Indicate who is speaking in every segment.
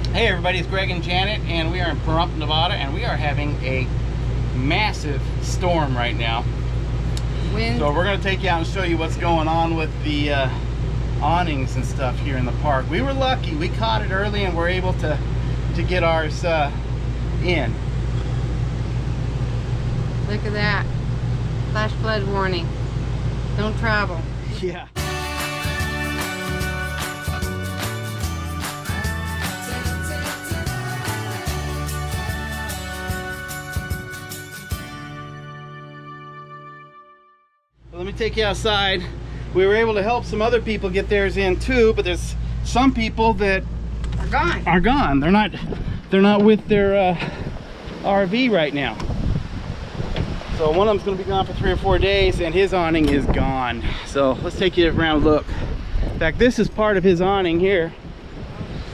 Speaker 1: Hey everybody, it's Greg and Janet, and we are in Pahrump, Nevada, and we are having a massive storm right now.
Speaker 2: Wind.
Speaker 1: So we're going to take you out and show you what's going on with the awnings and stuff here in the park. We were lucky. We caught it early and were able to get ours in.
Speaker 2: Look at that. Flash flood warning. Don't travel.
Speaker 1: Yeah. Let me take you outside. We were able to help some other people get theirs in too, but there's some people that are gone. They're not with their RV right now. So one of them's gonna be gone for 3 or 4 days, and his awning is gone. So let's take you around a look. In fact, this is part of his awning here.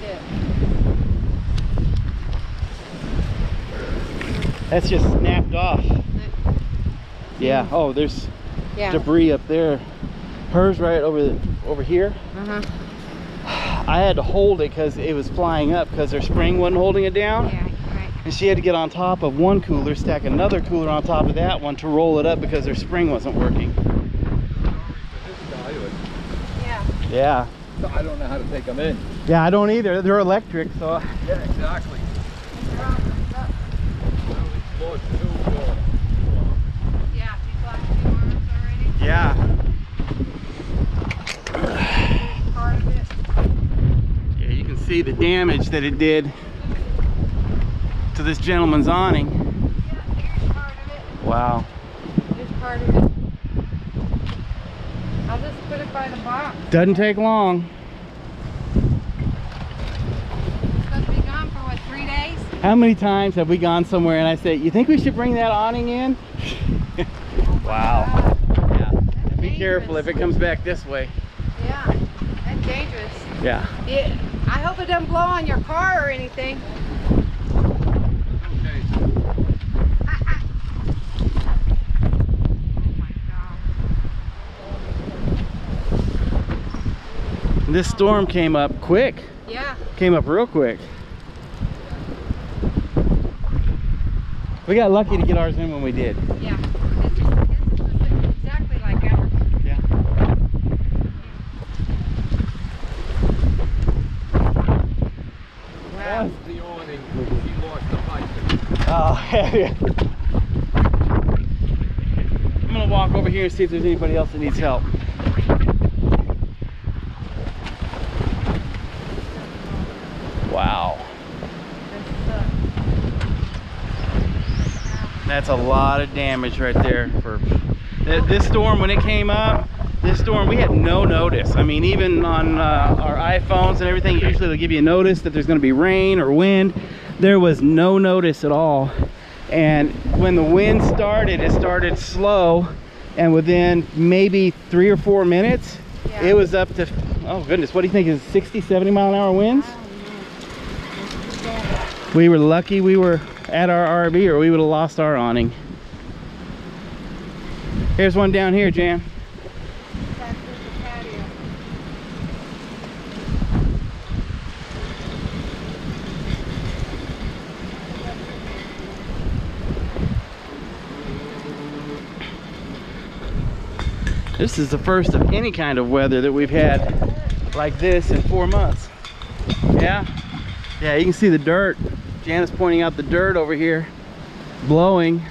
Speaker 2: Shit.
Speaker 1: That's just snapped off. Yeah. Oh, there's debris up there. Hers right over here. I had to hold it because it was flying up because their spring wasn't holding it down.
Speaker 2: Yeah, right.
Speaker 1: And she had to get on top of one cooler, stack another cooler on top of that one to roll it up because their spring wasn't working.
Speaker 2: Yeah.
Speaker 1: Yeah.
Speaker 3: So I don't know how to take them in.
Speaker 1: Yeah, I don't either. They're electric, so.
Speaker 3: Yeah, exactly.
Speaker 2: Yeah, people have 2 arms already.
Speaker 1: Yeah.
Speaker 2: Part of it.
Speaker 1: Yeah, you can see the damage that it did to this gentleman's awning.
Speaker 2: Yeah, here's part of it.
Speaker 1: Wow.
Speaker 2: Here's part of it. I'll just put it by the box.
Speaker 1: Doesn't take long.
Speaker 2: It's supposed to be gone for what, 3 days?
Speaker 1: How many times have we gone somewhere and I say, you think we should bring that awning in? Wow. Yeah. Be careful if it comes back this way.
Speaker 2: Yeah, that's dangerous.
Speaker 1: Yeah.
Speaker 2: I hope it doesn't blow on your car or anything.
Speaker 3: Okay.
Speaker 2: Oh my God.
Speaker 1: This storm came up quick.
Speaker 2: Yeah.
Speaker 1: Came up real quick. We got lucky to get ours in when we did.
Speaker 2: Yeah. This is exactly like ours.
Speaker 1: Yeah.
Speaker 2: Wow.
Speaker 3: The awning, she lost the pipe.
Speaker 1: Oh, yeah. I'm gonna walk over here and see if there's anybody else that needs help. Wow. That's a lot of damage right there. For this storm, when it came up, we had no notice. I mean, even on our iPhones and everything, usually they'll give you a notice that there's going to be rain or wind. There was no notice at all. And when the wind started, it started slow, and within maybe 3 or 4 minutes, it was up to, oh goodness, what do you think is 60, 70 mile an hour winds? We were lucky we were at our RV, or we would have lost our awning. Here's one down here, Jan. This is the first of any kind of weather that we've had like this in 4 months. Yeah? Yeah, you can see the dirt. Janice pointing out the dirt over here, blowing.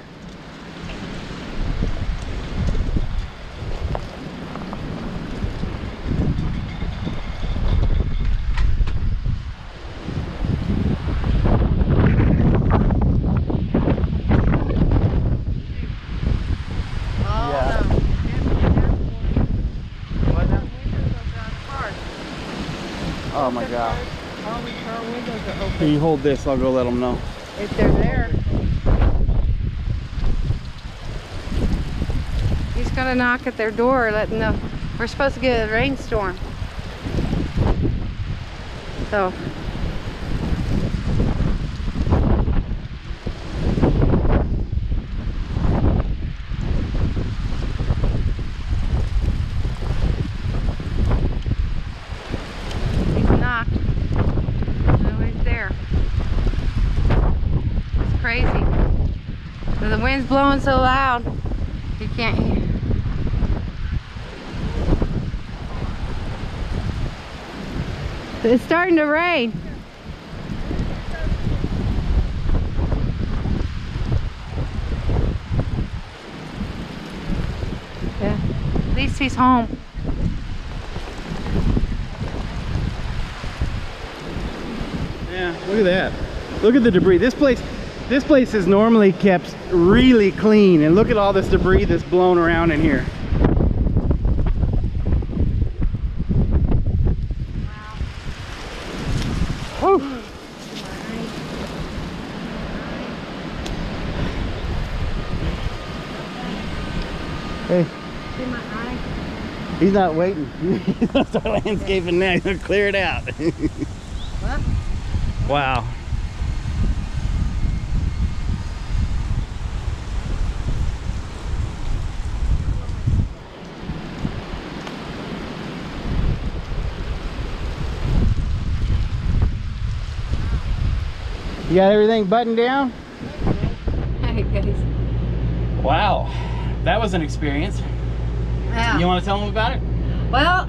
Speaker 1: Oh my God.
Speaker 2: All the car windows are open.
Speaker 1: Here, you hold this, I'll go let them know.
Speaker 2: If they're there. He's gonna knock at their door, let them know. We're supposed to get a rainstorm. So. He's knocked. Nobody's there. wind's blowing so loud, you can't hear. It's starting to rain. Yeah, at least he's home.
Speaker 1: Yeah, look at that. Look at the debris. This place is normally kept really clean, and look at all this debris that's blown around in here. Whew. Hey.
Speaker 2: See my eye?
Speaker 1: He's not waiting. He's gonna start landscaping now. He's gonna clear it out.
Speaker 2: What?
Speaker 1: Wow. You got everything buttoned down?
Speaker 2: Hey guys.
Speaker 1: Wow. That was an experience.
Speaker 2: Yeah.
Speaker 1: You want to tell them about it?
Speaker 2: Well,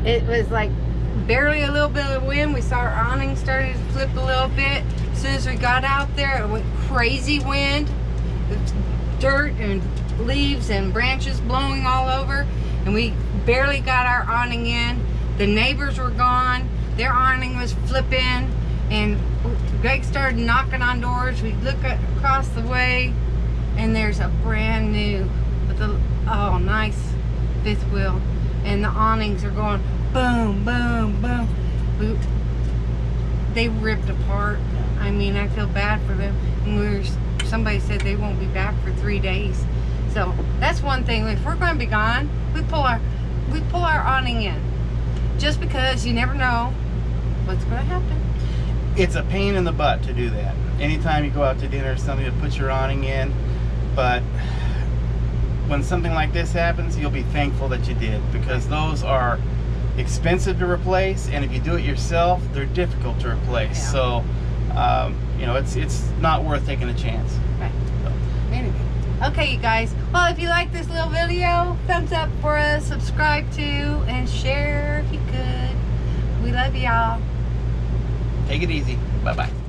Speaker 2: it was like barely a little bit of wind. We saw our awning started to flip a little bit. As soon as we got out there, it went crazy wind. Dirt and leaves and branches blowing all over. And we barely got our awning in. The neighbors were gone. Their awning was flipping. And Greg started knocking on doors. We look across the way, and there's a brand new, with a nice fifth wheel, and the awnings are going boom, boom, boom. They ripped apart. I mean, I feel bad for them. And somebody said they won't be back for 3 days. So that's one thing. If we're going to be gone, we pull our awning in, just because you never know what's going to happen.
Speaker 1: It's a pain in the butt to do that. Anytime you go out to dinner, somebody to put your awning in, but when something like this happens, you'll be thankful that you did, because those are expensive to replace, and if you do it yourself, they're difficult to replace.
Speaker 2: Yeah.
Speaker 1: So, you know, it's not worth taking a chance.
Speaker 2: Right. Anyway. Okay, you guys. Well, if you like this little video, thumbs up for us, subscribe to, and share if you could. We love y'all.
Speaker 1: Take it easy. Bye-bye.